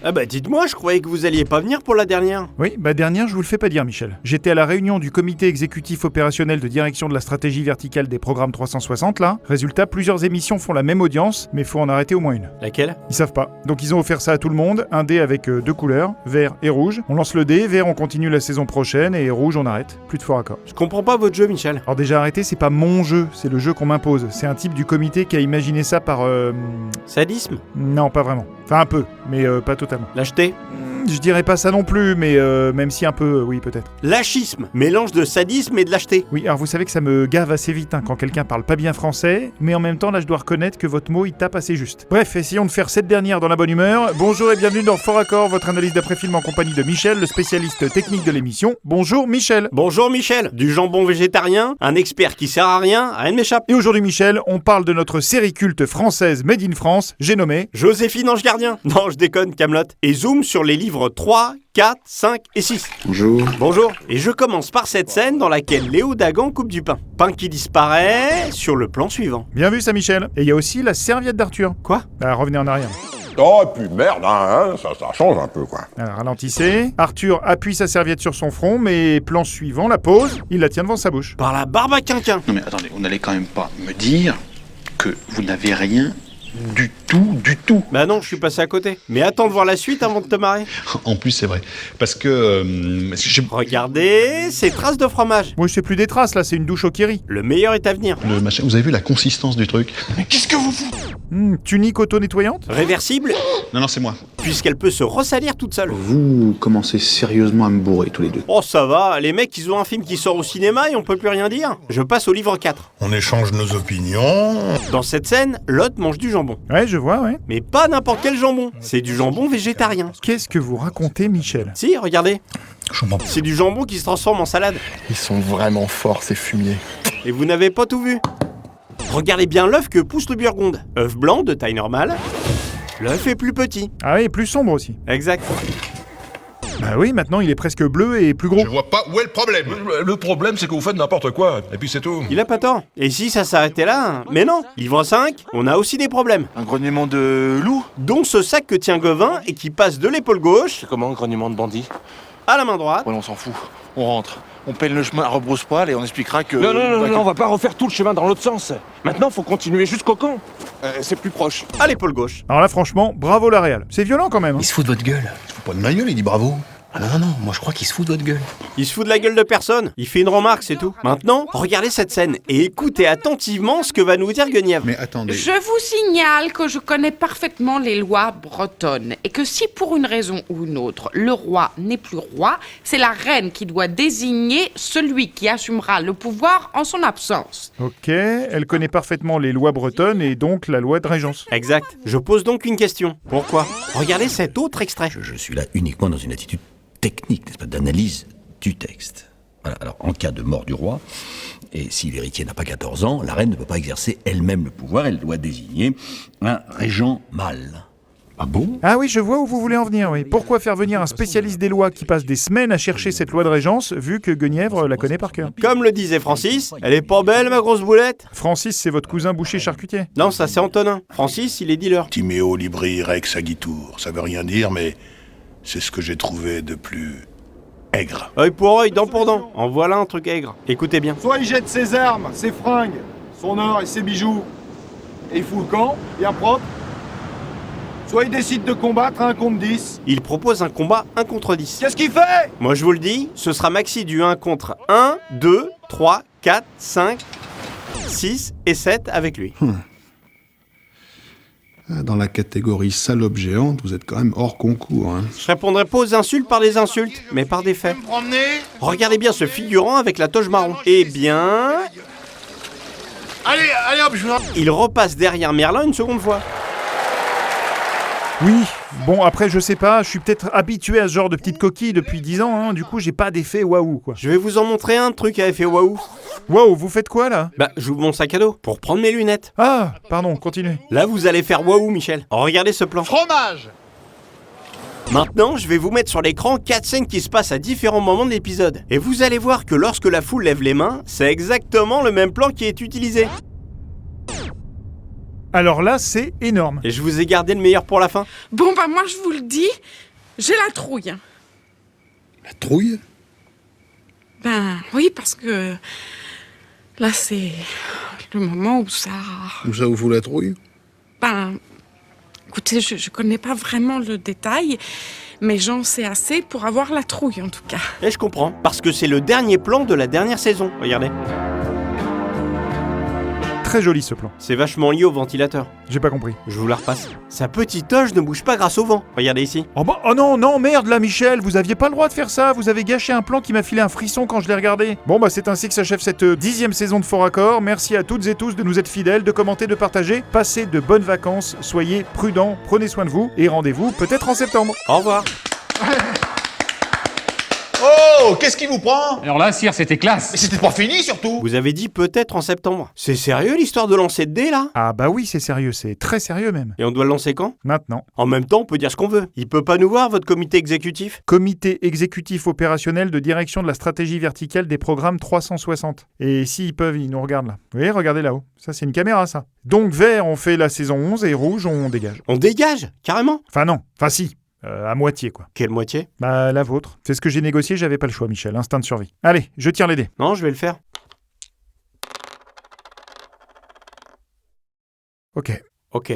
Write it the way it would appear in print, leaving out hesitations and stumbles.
Ah bah dites-moi, je croyais que vous alliez pas venir pour la dernière. Oui, dernière, je vous le fais pas dire, Michel. J'étais à la réunion du comité exécutif opérationnel de direction de la stratégie verticale des programmes 360, là. Résultat, plusieurs émissions font la même audience, mais faut en arrêter au moins une. Laquelle? Ils savent pas. Donc ils ont offert ça à tout le monde, un dé avec 2 couleurs, vert et rouge. On lance le dé, vert on continue la saison prochaine, et rouge on arrête. Plus de fort accord. Je comprends pas votre jeu, Michel. Alors déjà arrêtez, c'est pas mon jeu, c'est le jeu qu'on m'impose. C'est un type du comité qui a imaginé ça par... Sadisme? Non, pas vraiment. Enfin un peu, mais pas totalement. Lâcheté? Je dirais pas ça non plus, mais même si un peu, oui peut-être. Lâchisme, mélange de sadisme et de lâcheté. Oui, alors vous savez que ça me gave assez vite quand quelqu'un parle pas bien français, mais en même temps là je dois reconnaître que votre mot il tape assez juste. Bref, essayons de faire cette dernière dans la bonne humeur. Bonjour et bienvenue dans Fort Accord, votre analyse d'après-film en compagnie de Michel, le spécialiste technique de l'émission. Bonjour Michel. Bonjour Michel, du jambon végétarien, un expert qui sert à rien m'échappe. Et aujourd'hui Michel, on parle de notre série culte française Made in France, j'ai nommé... Joséphine Ange Gardien. Non, je déconne, Kaamelott. Et zoom sur les livres 3, 4, 5 et 6. Bonjour. Bonjour. Et je commence par cette scène dans laquelle Léo Dagan coupe du pain. Pain qui disparaît sur le plan suivant. Bien vu ça Michel. Et il y a aussi la serviette d'Arthur. Quoi? Revenez en arrière. Oh, et puis merde, hein, ça change un peu, quoi. Alors, ralentissez. Arthur appuie sa serviette sur son front, mais plan suivant, la pose, il la tient devant sa bouche. Par la barbe à quinquin. Non mais attendez, vous n'allez quand même pas me dire que vous n'avez rien du tout. Bah non, je suis passé à côté. Mais attends de voir la suite avant de te marrer. En plus, c'est vrai. Parce que... Regardez, ces traces de fromage. Moi, c'est plus des traces, là, c'est une douche au kiri. Le meilleur est à venir. Le machin, vous avez vu la consistance du truc? Mais qu'est-ce que vous foutez? Tunique auto-nettoyante. Réversible, Non, c'est moi. puisqu'elle peut se ressalir toute seule. Vous commencez sérieusement à me bourrer tous les deux. Oh ça va, les mecs ils ont un film qui sort au cinéma et on peut plus rien dire. Je passe au livre 4. On échange nos opinions. Dans cette scène, Lot mange du jambon. Ouais, je vois, ouais. Mais pas n'importe quel jambon, c'est du jambon végétarien. Qu'est-ce que vous racontez, Michel? Si, regardez, Je comprends pas. c'est du jambon qui se transforme en salade. Ils sont vraiment forts, ces fumiers. Et vous n'avez pas tout vu. Regardez bien l'œuf que pousse le Burgonde. œuf blanc de taille normale. L'œuf est plus petit. Ah oui, plus sombre aussi. Exact. Bah oui, maintenant il est presque bleu et plus gros. Je vois pas où est le problème. Le problème, c'est que vous faites n'importe quoi, et puis c'est tout. Il a pas tort. Et si ça s'arrêtait là? Mais non, livre 5, on a aussi des problèmes. Un grognement de loup? Dont ce sac que tient Gauvin et qui passe de l'épaule gauche C'est comment un grognement de bandit? à la main droite. Ouais, on s'en fout. On rentre. On peine le chemin à rebrousse-poil et on expliquera que... Non, on va pas refaire tout le chemin dans l'autre sens. Maintenant, faut continuer jusqu'au camp. C'est plus proche. À l'épaule gauche. Alors là, franchement, bravo la Real. C'est violent quand même. Il se fout de votre gueule. Il se fout pas de ma gueule, il dit bravo. Ah non, moi je crois qu'il se fout de votre gueule. Il se fout de la gueule de personne. Il fait une remarque, c'est tout. Maintenant, regardez cette scène et écoutez attentivement ce que va nous dire Guenièvre. Mais attendez. Je vous signale que je connais parfaitement les lois bretonnes et que si pour une raison ou une autre, le roi n'est plus roi, c'est la reine qui doit désigner celui qui assumera le pouvoir en son absence. Ok, elle connaît parfaitement les lois bretonnes et donc la loi de régence. Exact. Je pose donc une question. Pourquoi? Regardez cet autre extrait. Je suis là uniquement dans une attitude technique, n'est-ce pas, d'analyse du texte. Voilà, alors en cas de mort du roi, et si l'héritier n'a pas 14 ans, la reine ne peut pas exercer elle-même le pouvoir, elle doit désigner un régent mâle. Ah bon? Ah oui, je vois où vous voulez en venir, oui. Pourquoi faire venir un spécialiste des lois qui passe des semaines à chercher cette loi de régence, vu que Guenièvre la connaît par cœur? Comme le disait Francis, elle est pas belle ma grosse boulette? Francis, c'est votre cousin boucher charcutier. Non, ça c'est Antonin. Francis, il est dealer. Timéo libri rex agitur. Ça veut rien dire, mais c'est ce que j'ai trouvé de plus aigre. Œil pour œil, dent pour dent. En voilà un truc aigre. Écoutez bien. Soit il jette ses armes, ses fringues, son or et ses bijoux, et il fout le camp, bien propre. Soit il décide de combattre à 1 contre 10. Il propose un combat 1 contre 10. Qu'est-ce qu'il fait? Moi je vous le dis, ce sera maxi du 1 contre 1, 2, 3, 4, 5, 6 et 7 avec lui. Dans la catégorie salope géante, vous êtes quand même hors concours, hein. Je répondrai pas aux insultes par des insultes, mais par des faits. Regardez bien ce figurant avec la toge marron. Eh bien... Allez hop, je vous... Il repasse derrière Merlin une seconde fois. Oui, bon après je sais pas, je suis peut-être habitué à ce genre de petites coquilles depuis 10 ans, hein, du coup j'ai pas d'effet waouh quoi. Je vais vous en montrer un truc à effet waouh. Waouh, vous faites quoi là? Bah, j'ouvre mon sac à dos pour prendre mes lunettes. Ah, pardon, continuez. Là, vous allez faire waouh, Michel. Regardez ce plan. Fromage. Maintenant, je vais vous mettre sur l'écran 4 scènes qui se passent à différents moments de l'épisode. Et vous allez voir que lorsque la foule lève les mains, c'est exactement le même plan qui est utilisé. Alors là, c'est énorme. Et je vous ai gardé le meilleur pour la fin. Bon, bah moi, je vous le dis, j'ai la trouille. La trouille? Ben oui, parce que là, c'est le moment où ça... Où ça vous fout la trouille? Ben, écoutez, je connais pas vraiment le détail, mais j'en sais assez pour avoir la trouille, en tout cas. Et je comprends, parce que c'est le dernier plan de la dernière saison. Regardez. Très joli ce plan. C'est vachement lié au ventilateur. J'ai pas compris. Je vous la repasse. Sa petite toge ne bouge pas grâce au vent. Regardez ici. Oh bah, oh non, non, merde là Michel, vous aviez pas le droit de faire ça, vous avez gâché un plan qui m'a filé un frisson quand je l'ai regardé. Bon bah c'est ainsi que s'achève cette 10e saison de Fort Accord, merci à toutes et tous de nous être fidèles, de commenter, de partager, passez de bonnes vacances, soyez prudents, prenez soin de vous, et rendez-vous peut-être en septembre. Au revoir. Oh, qu'est-ce qui vous prend? Alors là, sire, c'était classe. Mais c'était pas fini surtout. Vous avez dit peut-être en septembre. C'est sérieux l'histoire de lancer de dés là? Ah bah oui c'est sérieux, c'est très sérieux même. Et on doit le lancer quand? Maintenant. En même temps, on peut dire ce qu'on veut. Il peut pas nous voir, votre comité exécutif? Comité exécutif opérationnel de direction de la stratégie verticale des programmes 360. Et s'ils peuvent, ils nous regardent là. Vous voyez, regardez là-haut. Ça, c'est une caméra, ça. Donc, vert, on fait la saison 11 et rouge, on dégage. On dégage? Carrément? Enfin non, enfin si. À moitié, quoi. Quelle moitié? Bah, la vôtre. C'est ce que j'ai négocié, j'avais pas le choix, Michel. Instinct de survie. Allez, je tire les dés. Non, je vais le faire. Ok. Ok.